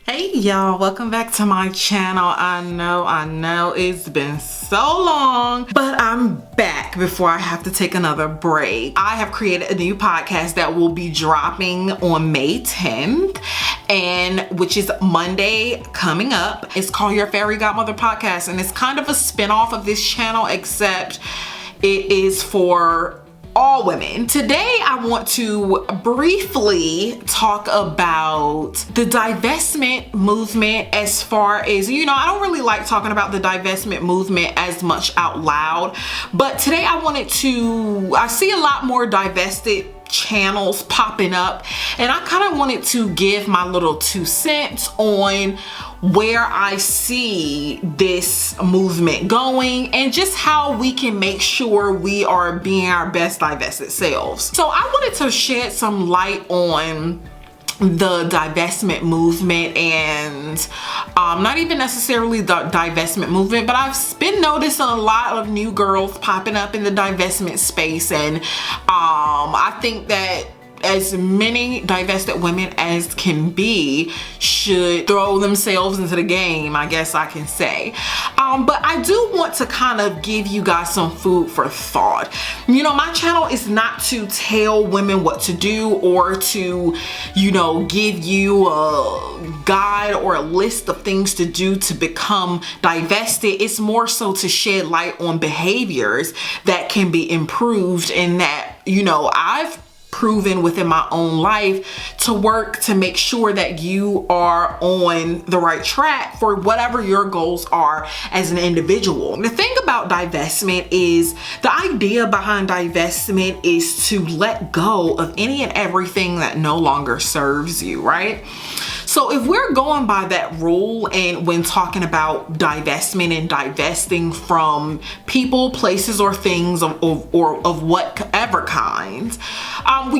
Hey y'all, welcome back to my channel. I know it's been so long, but I'm back before I have to take another break. I have created a new podcast that will be dropping on May 10th, and which is Monday coming up. It's called Your Fairy Godmother Podcast, and it's kind of a spin-off of this channel, except it is for all women. Today I want to briefly talk about the divestment movement. As far as, I don't really like talking about the divestment movement as much out loud, but today I see a lot more divested channels popping up, and I kind of wanted to give my little 2 cents on where I see this movement going and just how we can make sure we are being our best divested selves. So I wanted to shed some light on the divestment movement, and not even necessarily the divestment movement, but I've been noticing a lot of new girls popping up in the divestment space, and I think that as many divested women as can be should throw themselves into the game, I guess I can say. But I do want to kind of give you guys some food for thought. My channel is not to tell women what to do or to, give you a guide or a list of things to do to become divested. It's more so to shed light on behaviors that can be improved, and that, I've proven within my own life to work to make sure that you are on the right track for whatever your goals are as an individual. The thing about divestment is, the idea behind divestment is to let go of any and everything that no longer serves you, right? So if we're going by that rule, and when talking about divestment and divesting from people, places, or things of whatever kind,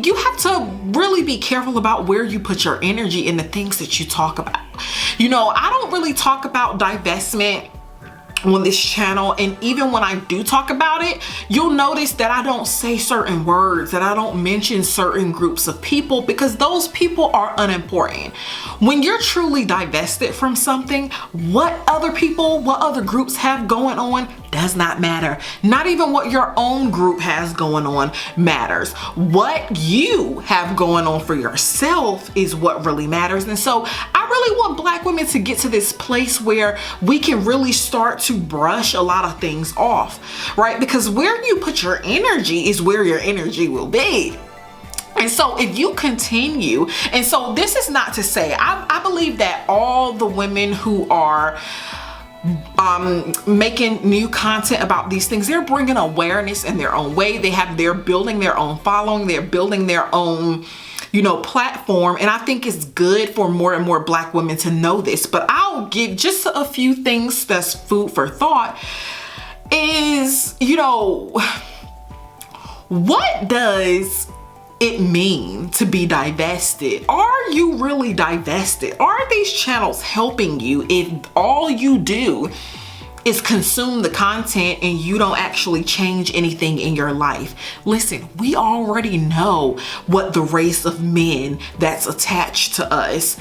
you have to really be careful about where you put your energy in the things that you talk about. I don't really talk about divestment on this channel, and even when I do talk about it, you'll notice that I don't say certain words, that I don't mention certain groups of people, because those people are unimportant. When you're truly divested from something, what other groups have going on does not matter. Not even what your own group has going on matters. What you have going on for yourself is what really matters. And so I really want Black women to get to this place where we can really start to brush a lot of things off, right? Because where you put your energy is where your energy will be. And so if you continue, and so this is not to say, I believe that all the women who are making new content about these things, they're bringing awareness in their own way. They're building their own following, they're building their own platform, and I think it's good for more and more Black women to know this. But I'll give just a few things that's food for thought. Is, what does it mean to be divested? Are you really divested? Are these channels helping you if all you do is consume the content and you don't actually change anything in your life? Listen, we already know what the race of men that's attached to us,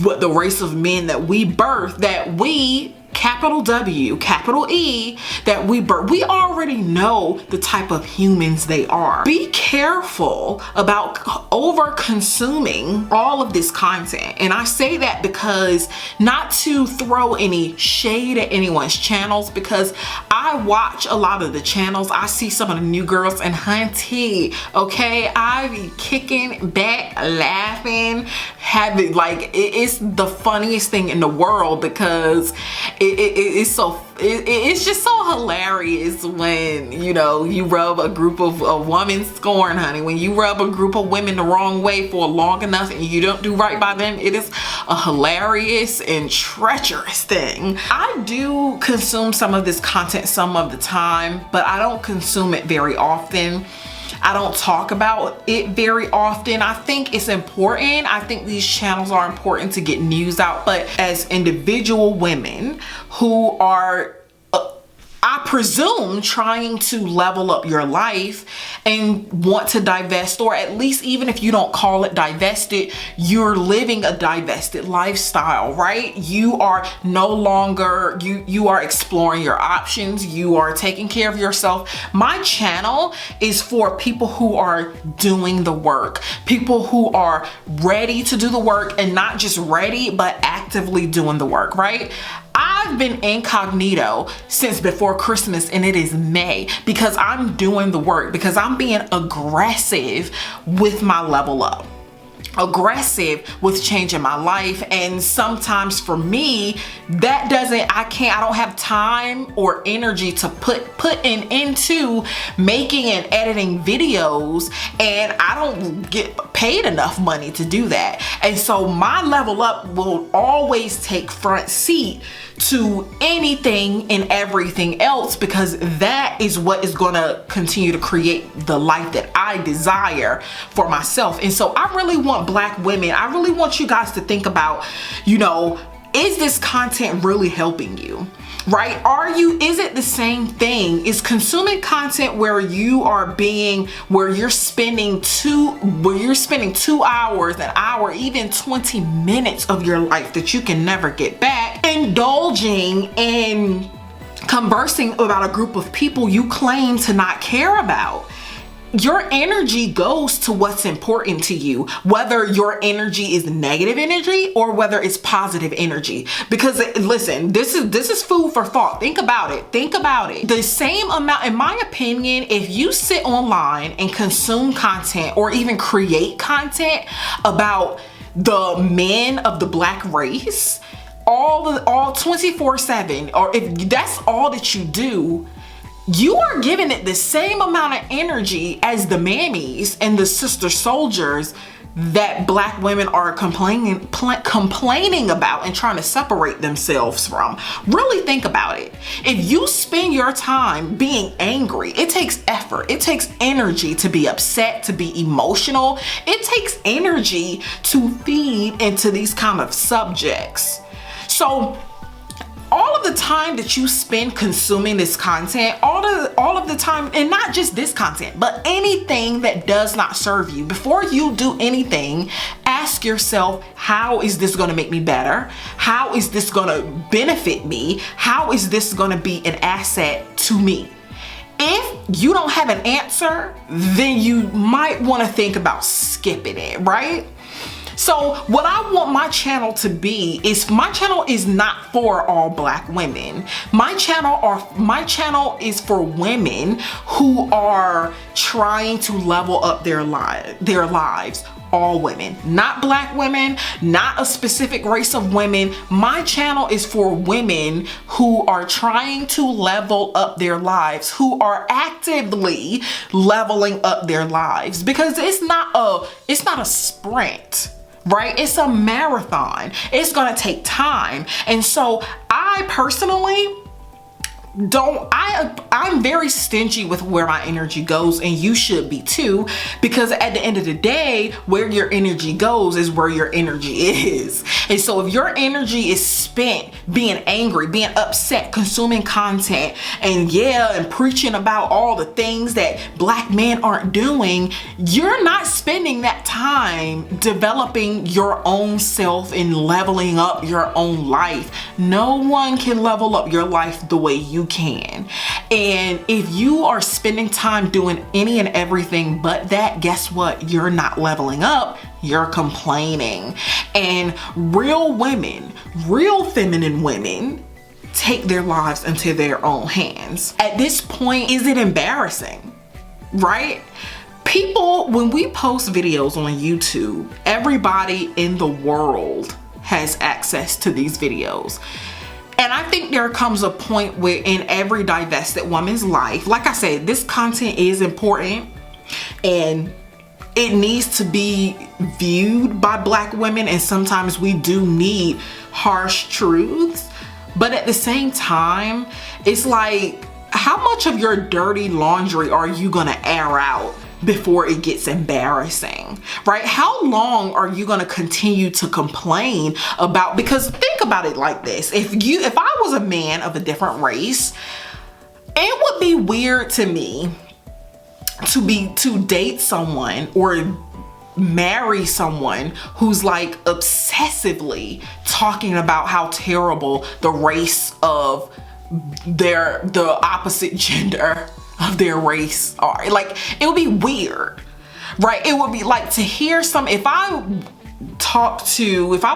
what the race of men that we birth, that we, capital W, capital E, that we birth. We already know the type of humans they are. Be careful about over consuming all of this content. And I say that because, not to throw any shade at anyone's channels, because I watch a lot of the channels. I see some of the new girls, and hunty, okay, I be kicking back, laughing, having, like, it's the funniest thing in the world, because it's just so hilarious when you rub a group of women scorn, honey. When you rub a group of women the wrong way for long enough and you don't do right by them, it is a hilarious and treacherous thing. I do consume some of this content some of the time, but I don't consume it very often. I don't talk about it very often. I think it's important. I think these channels are important to get news out, but as individual women who are, I presume, trying to level up your life and want to divest, or at least even if you don't call it divested, you're living a divested lifestyle, right? You are no longer, you are exploring your options. You are taking care of yourself. My channel is for people who are doing the work, people who are ready to do the work, and not just ready, but actively doing the work, right? I've been incognito since before Christmas, and it is May, because I'm doing the work, because I'm being aggressive with my level up, aggressive with changing my life. And sometimes for me, that I don't have time or energy to put into making and editing videos, and I don't get paid enough money to do that. And so my level up will always take front seat to anything and everything else, because that is what is going to continue to create the life that I desire for myself. And so I really want Black women, I really want you guys to think about, is this content really helping you? Right? Is it the same thing? Is consuming content where you're spending 2 hours, an hour, even 20 minutes of your life that you can never get back, indulging in conversing about a group of people you claim to not care about? Your energy goes to what's important to you, whether your energy is negative energy or whether it's positive energy. Because listen, this is food for thought. Think about it. The same amount, in my opinion, if you sit online and consume content or even create content about the men of the Black race, all 24/7, or if that's all that you do, you are giving it the same amount of energy as the mammies and the sister soldiers that Black women are complaining about and trying to separate themselves from. Really think about it. If you spend your time being angry, it takes effort. It takes energy to be upset, to be emotional. It takes energy to feed into these kind of subjects. So all of the time that you spend consuming this content, all of the time, and not just this content, but anything that does not serve you, before you do anything, ask yourself, how is this going to make me better? How is this going to benefit me? How is this going to be an asset to me? If you don't have an answer, then you might want to think about skipping it, right? So what I want my channel to be is, my channel is not for all Black women. My channel is for women who are trying to level up their lives. All women, not Black women, not a specific race of women. My channel is for women who are trying to level up their lives, who are actively leveling up their lives, because it's not a sprint. Right? It's a marathon. It's gonna take time. And so I personally I'm very stingy with where my energy goes, and you should be too, because at the end of the day, where your energy goes is where your energy is. And so if your energy is spent being angry, being upset, consuming content, and preaching about all the things that Black men aren't doing, you're not spending that time developing your own self and leveling up your own life. No one can level up your life the way you can. And if you are spending time doing any and everything but that, guess what? You're not leveling up, you're complaining. And real women, real feminine women, take their lives into their own hands. At this point, is it embarrassing? Right? People, when we post videos on YouTube, everybody in the world has access to these videos. And I think there comes a point where in every divested woman's life, like I said, this content is important and it needs to be viewed by Black women, and sometimes we do need harsh truths. But at the same time, it's like, how much of your dirty laundry are you gonna air out before it gets embarrassing, right? How long are you gonna continue to complain about? Because think about it like this: if I was a man of a different race, It would be weird to me to date someone or marry someone who's like obsessively talking about how terrible the race of the opposite gender of their race are. Like, it would be weird, right? It would be like to hear if I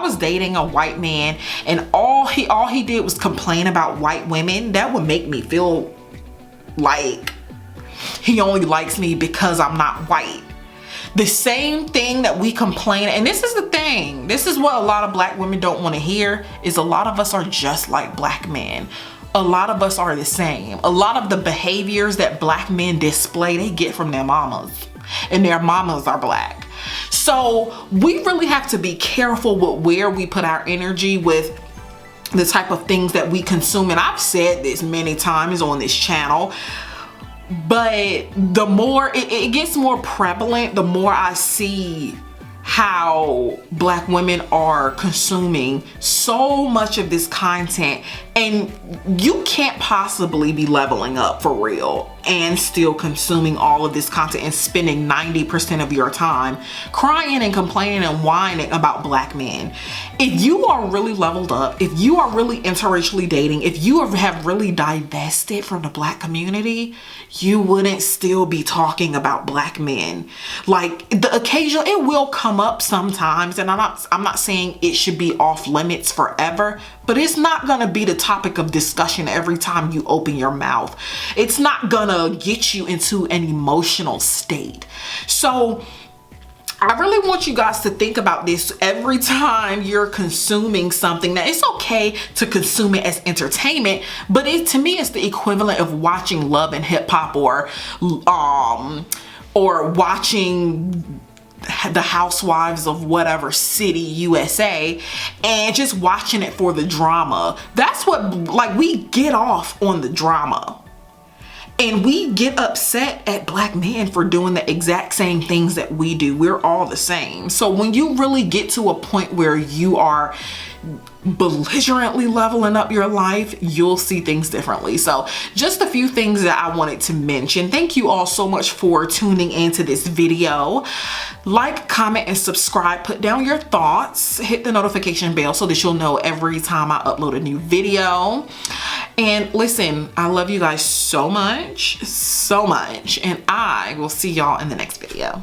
was dating a white man and all he did was complain about white women, that would make me feel like he only likes me because I'm not white. The same thing that we complain, and this is the thing, this is what a lot of black women don't want to hear, is a lot of us are just like black men. A lot of us are the same. A lot of the behaviors that black men display, they get from their mamas, and their mamas are black. So we really have to be careful with where we put our energy with the type of things that we consume. And I've said this many times on this channel, but the more it gets more prevalent, the more I see how black women are consuming so much of this content, and you can't possibly be leveling up for real and still consuming all of this content and spending 90% of your time crying and complaining and whining about black men. If you are really leveled up, if you are really interracially dating, if you have really divested from the black community, you wouldn't still be talking about black men. Like, the occasional, it will come up sometimes, and I'm not saying it should be off limits forever, but it's not gonna be the topic of discussion every time you open your mouth. It's not gonna get you into an emotional state. So I really want you guys to think about this every time you're consuming something. That it's okay to consume it as entertainment, but to me it's the equivalent of watching Love and Hip Hop or watching the Housewives of whatever city, USA, and just watching it for the drama. That's what, like, we get off on the drama. And we get upset at black men for doing the exact same things that we do. We're all the same. So when you really get to a point where you are belligerently leveling up your life, you'll see things differently. So just a few things that I wanted to mention. Thank you all so much for tuning into this video. Like, comment, and subscribe. Put down your thoughts. Hit the notification bell so that you'll know every time I upload a new video. And listen, I love you guys so much, and I will see y'all in the next video.